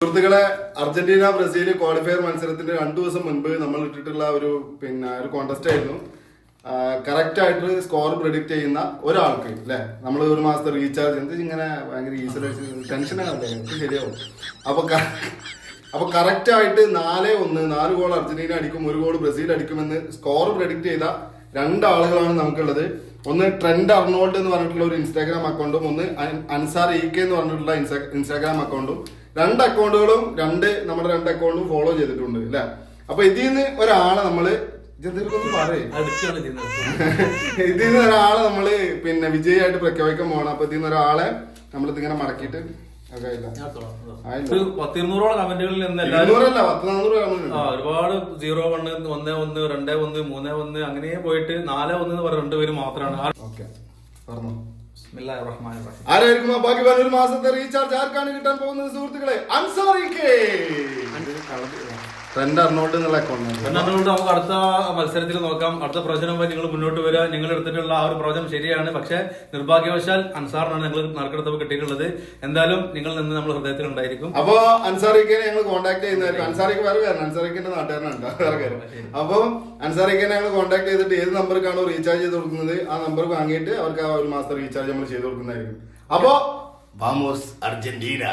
സുഹൃത്തുക്കളെ, Argentina Brazil qualifier മത്സരത്തിന്റെ 2 ദിവസം മുൻപ് നമ്മൾ ഇട്ടിട്ടുള്ള ഒരു കോntest ആയിരുന്നു. കറക്റ്റ് ആയിട്ട് സ്കോർ പ്രെഡിക്റ്റ് ചെയ്യുന്ന ഒരാൾക്ക് അല്ലെ, നമ്മൾ 1 മാസത്തെ റീചാർജ് എന്ത് ഇങ്ങനെ ഭയങ്കര ഈസിലി ടെൻഷനാണല്ലേ, ശരിയാവും. അപ്പൊ കറക്റ്റ് ആയിട്ട് 4 ഗോൾ അർജന്റീന അടിക്കും, 1 ഗോൾ ബ്രസീൽ അടിക്കുമെന്ന് സ്കോർ പ്രെഡിക്റ്റ് ചെയ്ത 2 ആളുകളാണ് നമുക്കുള്ളത്. ഒന്ന് ട്രെൻഡ് അർണോൾഡ് എന്ന് പറഞ്ഞിട്ടുള്ള ഒരു ഇൻസ്റ്റാഗ്രാം അക്കൗണ്ടും, ഒന്ന് അൻസാർ EK എന്ന് പറഞ്ഞിട്ടുള്ള ഇൻസ്റ്റാഗ്രാം അക്കൗണ്ടും. 2 അക്കൗണ്ടുകളും നമ്മുടെ 2 അക്കൗണ്ടും ഫോളോ ചെയ്തിട്ടുണ്ട് അല്ലെ. അപ്പൊ ഇതിൽ നിന്ന് ഒരാളെ നമ്മള് ഒരാളെ നമ്മള് വിജയായിട്ട് പ്രഖ്യാപിക്കാൻ പോകണം. അപ്പൊ ഇതിൽ നിന്ന് ഒരാളെ നമ്മളിതിങ്ങനെ മടക്കിയിട്ട് ഒരുപാട് 0-1, 1-1, 2-1, 3-1 അങ്ങനെ പോയിട്ട് 4-1 എന്ന് പറഞ്ഞ 2 പേര് മാത്രമാണ്. ആരായിരിക്കും ബാക്കി 1 മാസത്തെ റീചാർജ് ആർക്കാണ് കിട്ടാൻ പോകുന്നത് സുഹൃത്തുക്കളെ? അൻസാർ EK, ട്രെൻഡ് അർണോൾഡ് എന്നുള്ള അക്കൗണ്ട്. നമുക്ക് അടുത്ത മത്സരത്തിൽ നോക്കാം. അടുത്ത പ്രവചനവുമായി നിങ്ങൾ മുന്നോട്ട് വരിക. നിങ്ങൾ എടുത്തിട്ടുള്ള ആ ഒരു പ്രവചനം ശരിയാണ്, പക്ഷെ നിർഭാഗ്യവശാൽ അൻസാറിനാണ് ഞങ്ങൾ നറുക്കെടുത്തപ്പോൾ കിട്ടിയിട്ടുള്ളത്. എന്തായാലും നിങ്ങൾ നിന്ന് നമ്മൾ ഹൃദയത്തിൽ ഉണ്ടായിരിക്കും. അപ്പൊ അൻസാർ EK ഞങ്ങൾ കോൺടാക്ട് ചെയ്യുന്നതായിരിക്കും. അൻസാർ EK വേറെ കാരണം, അൻസാർ EKന്റെ നാട്ടുകാരനാണ് വേറെ കാര്യം. അപ്പൊ അൻസാർ EK ഞങ്ങൾ കോൺടാക്ട് ചെയ്തിട്ട് ഏത് നമ്പർക്കാണോ റീചാർജ് ചെയ്ത് കൊടുക്കുന്നത് ആ നമ്പർ വാങ്ങിയിട്ട് അവർക്ക് ആ 1 മാസത്തെ റീചാർജ് നമ്മൾ ചെയ്ത് കൊടുക്കുന്നതായിരിക്കും. അപ്പോ വാമോസ് അർജന്റീന.